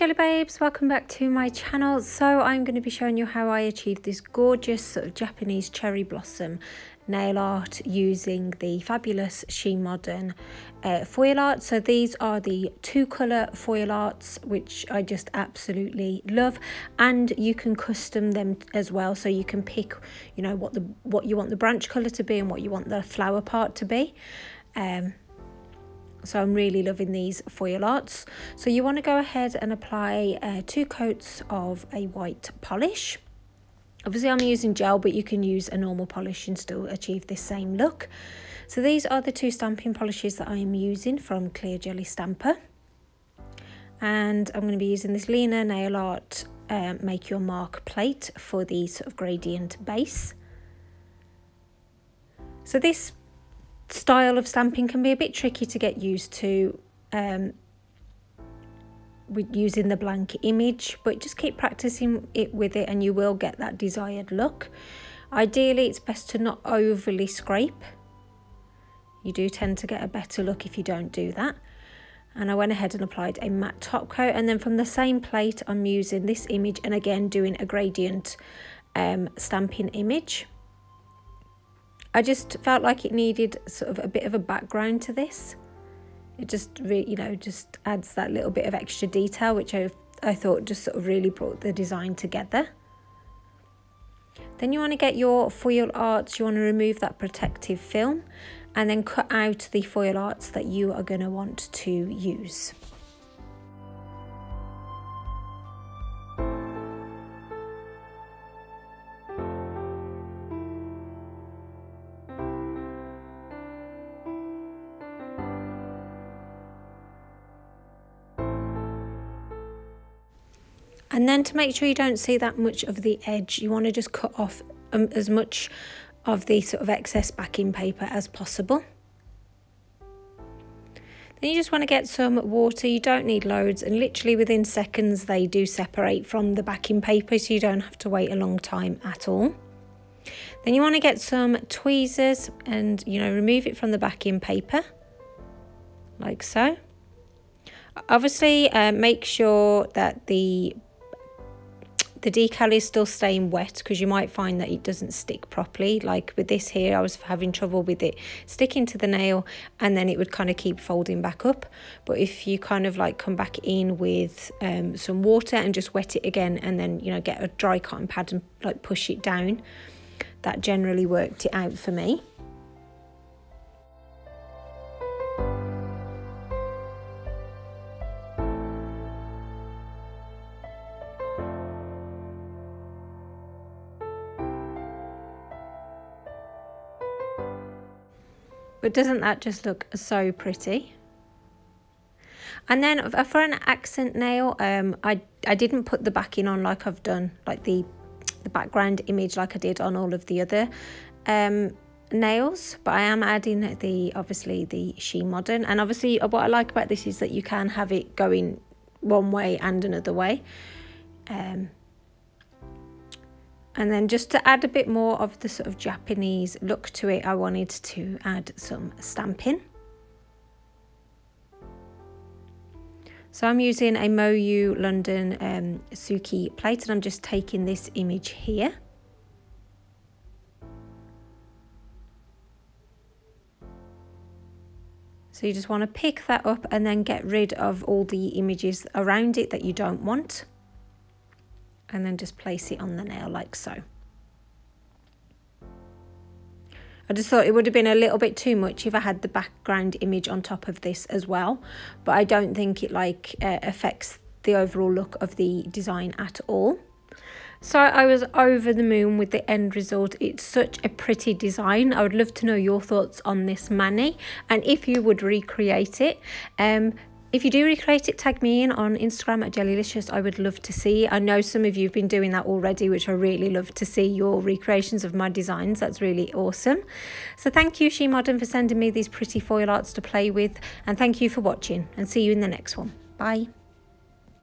Jelly Babes, welcome back to my channel. So I'm going to be showing you how I achieved this gorgeous sort of Japanese cherry blossom nail art using the fabulous SheModern foil art. So these are the 2-colour foil arts, which I just absolutely love, and you can custom them as well. So you can pick, you know, what you want the branch colour to be and what you want the flower part to be. So I'm really loving these foil arts. So you want to go ahead and apply 2 coats of a white polish. Obviously I'm using gel, but you can use a normal polish and still achieve this same look. So these are the 2 stamping polishes that I am using from Clear Jelly Stamper. And I'm going to be using this Lina Nail Art Make Your Mark plate for the sort of gradient base. So this style of stamping can be a bit tricky to get used to with using the blank image, but just keep practicing with it and you will get that desired look. Ideally it's best to not overly scrape. You do tend to get a better look if you don't do that. And I went ahead and applied a matte top coat, and then from the same plate I'm using this image and again doing a gradient stamping image. I just felt like it needed sort of a bit of a background to this. It just really, you know, just adds that little bit of extra detail, which I thought just sort of really brought the design together. Then you want to get your foil arts, you want to remove that protective film and then cut out the foil arts that you are going to want to use. And then to make sure you don't see that much of the edge, you want to just cut off as much of the sort of excess backing paper as possible. Then you just want to get some water. You don't need loads, and literally within seconds they do separate from the backing paper, so you don't have to wait a long time at all. Then you want to get some tweezers and, you know, remove it from the backing paper like so. Obviously make sure that the decal is still staying wet, because you might find that it doesn't stick properly. Like with this here, I was having trouble with it sticking to the nail and then it would kind of keep folding back up. But if you kind of like come back in with some water and just wet it again, and then, you know, get a dry cotton pad and like push it down, that generally worked it out for me. But doesn't that just look so pretty? And then for an accent nail, I didn't put the backing on like I've done, like the background image like I did on all of the other nails, but I am adding obviously the SheModern. And obviously what I like about this is that you can have it going one way and another way. And then just to add a bit more of the sort of Japanese look to it, I wanted to add some stamping. So I'm using a Moyou London Suki plate, and I'm just taking this image here. So you just want to pick that up and then get rid of all the images around it that you don't want. And then just place it on the nail like so. I just thought it would have been a little bit too much if I had the background image on top of this as well, but I don't think it like affects the overall look of the design at all. So I was over the moon with the end result. It's such a pretty design. I would love to know your thoughts on this mani, and if you would recreate it. If you do recreate it, tag me in on Instagram at Gelulicious. I would love to see. I know some of you have been doing that already, which I really love to see your recreations of my designs. That's really awesome. So thank you, SheModern, for sending me these pretty foil arts to play with. And thank you for watching, and see you in the next one. Bye.